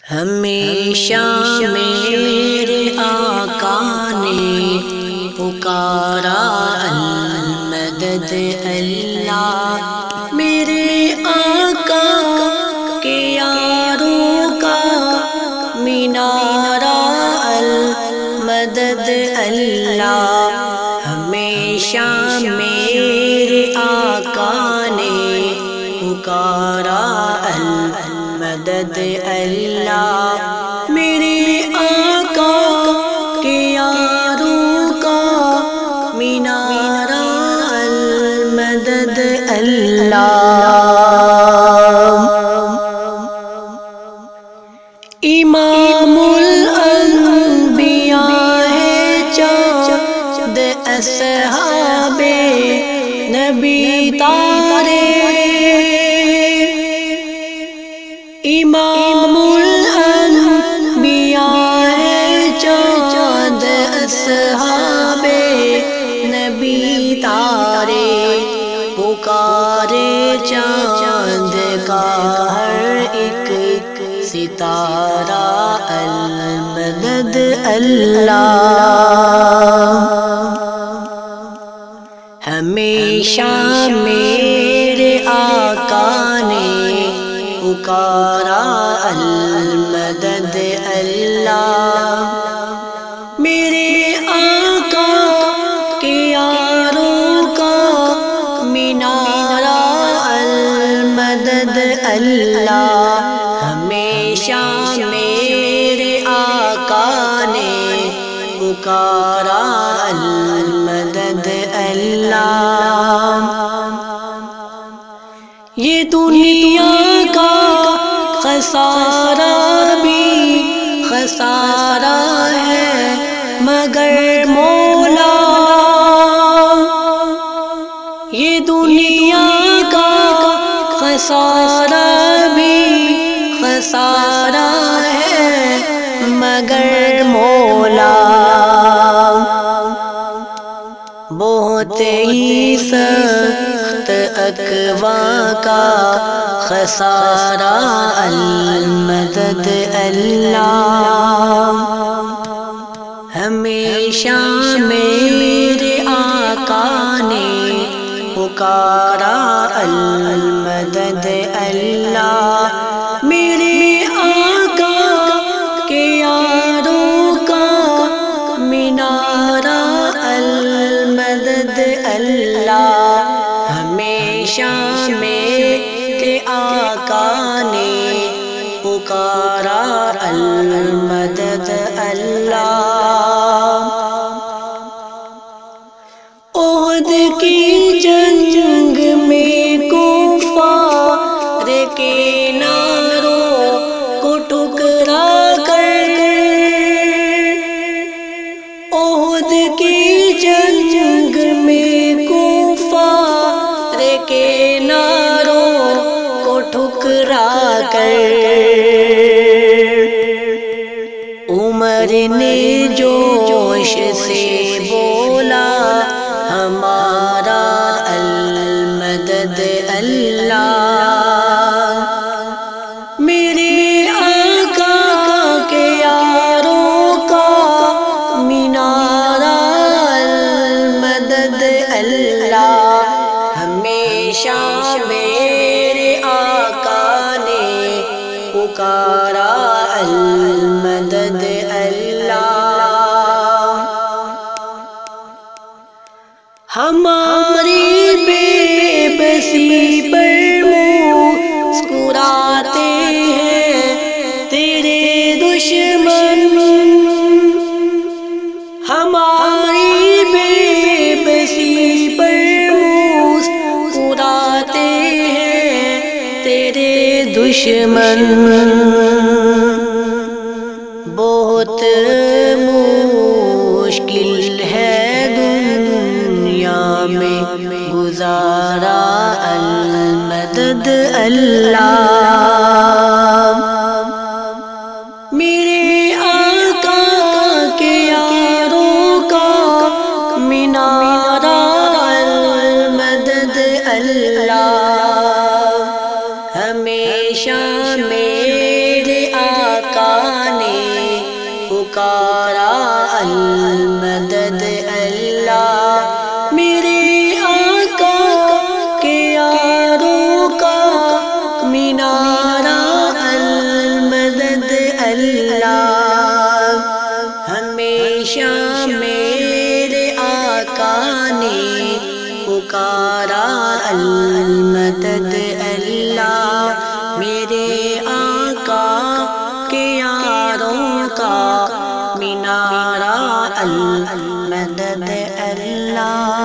ہمیشہ میرے آقا نے پکارا المدد اللہ، میرے آقا کے یاروں کا مینارہ المدد اللہ۔ ہمیشہ میرے آقا نے پکارا المدد اللہ، میرے آقا کے یاروں کا مینارہ المدد اللہ۔ امام الانبیاء ہے چاند اصحاب نبی تارے، امام الانبیاء ہے چاند اصحاب نبی تارے، پکارے چاند کا ہر ایک ستارہ المدد اللہ۔ ہمیشہ میرے آقا نے پکارا المدد اللہ، میرے آقا کے یاروں کا مینارہ المدد اللہ۔ ہمیشہ میرے آقا نے پکارا المدد اللہ۔ یہ دنیا کا خسارہ بھی خسارہ ہے مگر مولا، یہ دنیا کا خسارہ بھی خسارہ ہے مگر مولا، بہت ہی سخت اقوا کا خسارہ المدد اللہ۔ ہمیشہ میرے آقا نے پکارا المدد اللہ، میرے آقا کے یاروں کا مینارہ المدد اللہ۔ ہمیشہ میرے آقا نے پکارا المدد اللہ۔ احد کی جنگ میں کفار کے ناروں کو ٹکرا کر، احد کی جنگ میں کفار کے ناروں کو ٹھکرا کر، عمر نے جوش سے بولا ہمارا المدد اللہ، میرے آقا کے یاروں کا مینارہ المدد اللہ۔ ہمیشہ میرے آقا نے پکارا المدد اللہ۔ ہماری بے بسی پر مسکراتے ہیں تیرے دشمن، ہماری بے بسی پر مسکراتے ہیں تیرے دشمن، بہت مشکل ہے دنیا میں گزارا المدد اللہ۔ میرے آقا کے یاروں کا مینارہ المدد اللہ۔ ہمیشہ میرے آقا پکارا المدد اللہ، میرے آقا کے یاروں کا مینارہ المدد اللہ، ہمیشہ میرے آقا نے پکارا المدد اللہ، میرے آقا کے یاروں کا مینارہ المدد اللہ۔